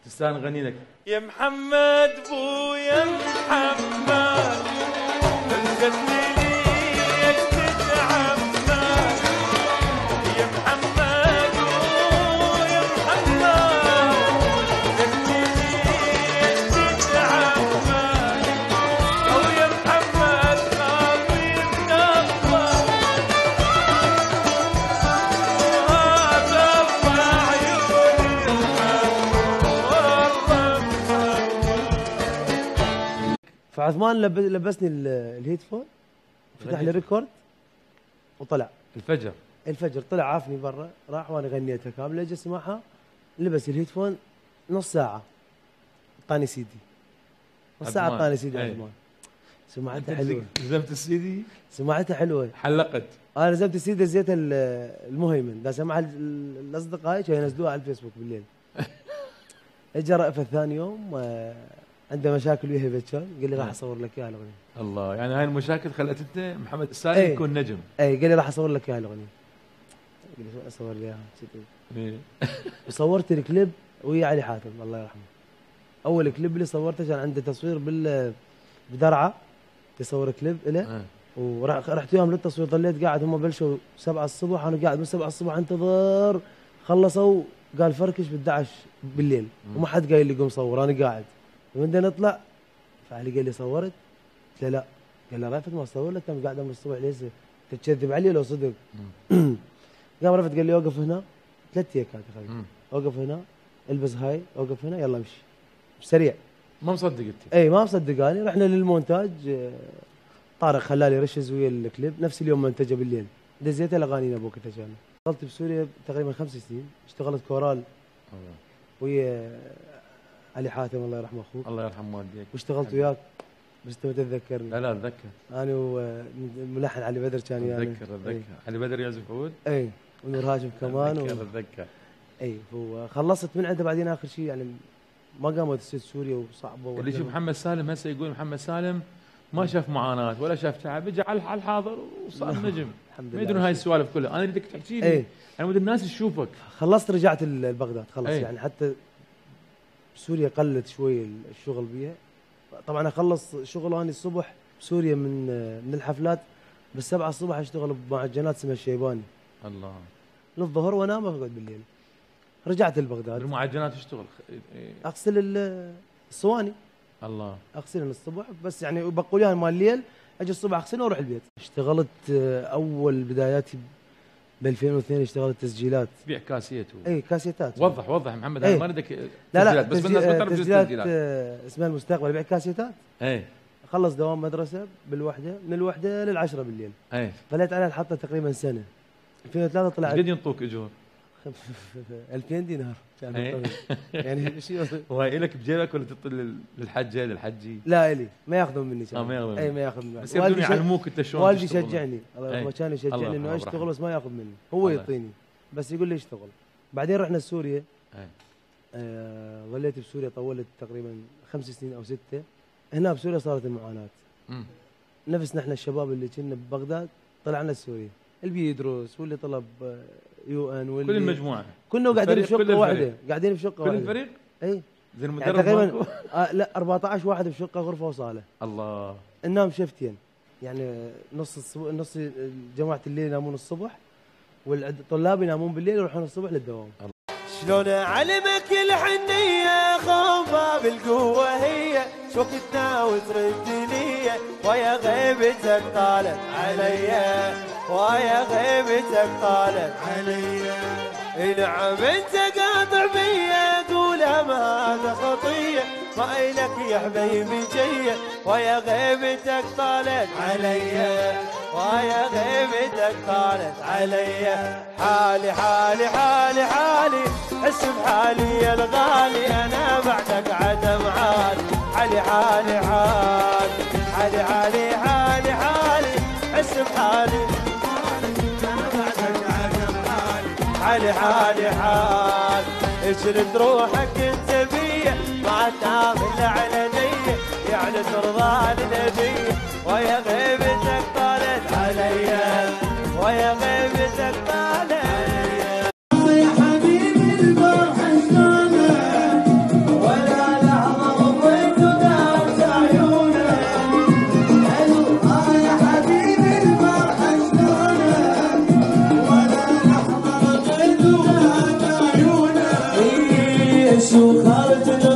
تستاهل نغني لك. يا محمد بو يا محمد القتل ليش تتعمد يا محمد بو يا محمد القتل ليش تتعمد او يا محمد خاطري منور فعثمان لبسني الهيدفون، فتح لي ريكورد وطلع الفجر طلع عافني برا، راح وانا غنيتها كامله، اجى سمعها لبس الهيدفون نص ساعه اعطاني سيدي، نص ساعه اعطاني سيدي عثمان. سمعتها حلوه. لزمت السيدي؟ سمعتها حلوه. حلقت. انا لزمت السيدي زيت المهيمن، دا سمعها الاصدقاء كانوا ينزلوها على الفيسبوك بالليل. اجى رأفت ثاني يوم عنده مشاكل وياه بيتشون، قال لي راح اصور لك اياها الاغنيه. الله، يعني هاي المشاكل خلت انت محمد السالم يكون نجم. اي قال لي راح اصور لك اياها الاغنيه. قال لي شو اصور لي اياها؟ وصورت الكليب ويا علي حاتم الله يرحمه. اول كليب اللي صورته كان عنده تصوير بدرعه، يصور كليب له ورحت وياهم للتصوير، ظليت قاعد، هم بلشوا 7 الصبح، انا قاعد من 7 الصبح انتظر، خلصوا قال فركش ب11 بالليل وما حد قايل لي قوم صور، انا قاعد. وبدنا نطلع فعلي قال لي صورت؟ قلت له لا. قال لي رافت ما صور لك، انت قاعد من الصبح ليش تكذب علي لو صدق؟ قام رافت قال لي اوقف هنا 3 يكات يا خالد، اوقف هنا البس هاي، اوقف هنا يلا امشي سريع. ما مصدقتي؟ اي ما مصدقاني. رحنا للمونتاج، طارق خلالي رشز ويا الكليب نفس اليوم منتجه بالليل، دزيت الاغاني ابوك تجانا. اشتغلت بسوريا تقريبا 5 سنين، اشتغلت كورال ويا علي حاتم الله يرحمه اخوك. الله يرحم والديك. واشتغلت وياك بس انت ما تتذكرني. لا اتذكر. انا وملحن علي بدر كان يعني. اتذكر علي بدر يعزف عود. اي ونور هاشم كمان. اتذكر. اي وخلصت من عنده بعدين اخر شيء يعني ما قامت تصير سوريا وصعبه. اللي يشوف محمد سالم هسه يقول محمد سالم ما شاف معاناه ولا شاف تعب، اجى على الحاضر وصار نجم. ما يدرون هاي السوالف كلها، انا اريدك تحكي لي. انا ودي الناس تشوفك. خلصت رجعت لبغداد خلص. يعني حتى سوريا قلت شوي الشغل بيها. طبعا اخلص شغل اني الصبح بسوريا من الحفلات، بس 7 الصبح اشتغل بمعجنات اسمها الشيباني. الله. للظهر وانام واقعد بالليل. رجعت لبغداد. المعجنات تشتغل؟ اغسل الصواني. الله. اغسلهم الصبح بس يعني بقوليها مال الليل، اجي الصبح اغسلهم واروح البيت. اشتغلت اول بداياتي ب 2002 اشتغلت تسجيلات. تبيع كاسيت اي كاسيتات. وضح محمد. انا ما اريدك لا بس الناس ما تعرف تسجيلات اسمها المستقبل، ابيع كاسيتات. اي خلص دوام مدرسه بالوحده، من الوحده لل10 بالليل. اي ظليت على الحطه تقريبا سنه. 2003 طلعت. قد ينطوك اجور؟ 2000 دينار يعني شيء. وهي لك بجيبك ولا تعطي للحجه للحجي؟ لا الي ما ياخذون مني. ما ياخذون. اي ما ياخذ مني. بس يبدون يعلموك انت شلون. والدي يشجعني الله يرحمه، كان يشجعني انه اشتغل بس ما ياخذ مني، هو يعطيني بس يقول لي اشتغل. بعدين رحنا سوريا. ظليت بسوريا طولت تقريبا 5 سنين او 6. هنا بسوريا صارت المعاناه. نفس نحن الشباب اللي كنا ببغداد طلعنا سوريا، اللي بيدرس واللي طلب UN واللي كل المجموعه كنا قاعدين بشقه واحده. قاعدين بشقه واحده كل الفريق. اي زي المدرب يعني تقريبا لا 14 واحد بشقه غرفه وصاله. الله. ننام شفتين يعني نص جماعه الليل ينامون الصبح والطلاب ينامون بالليل ويروحون الصبح للدوام. شلون اعلمك الحنيه خوفه بالقوه هي شوقتنا وتردني ويا غيبتك طالت عليا ويا غيبتك طالت عليا. نعم انت قاطع بيا قولها ما هذا خطيه ما إلك يا حبيبي جيه ويا غيبتك طالت عليا ويا غيبتك طالت عليا. حالي حالي حالي حالي حس بحالي يا الغالي انا بعدك عدم عالي. حالي حالي حالي حالي حالي حالي حالي حس بحالي انا بعدك عدم عالي. حالي حالي حالي اجرد روحك انت بيه ما تامل على نيه يعني ترضى لنبيه ويا غيبتك طالت عليا ويا غيبتك طالت عليا. يا حبيبي الفرح اشتغل وخارج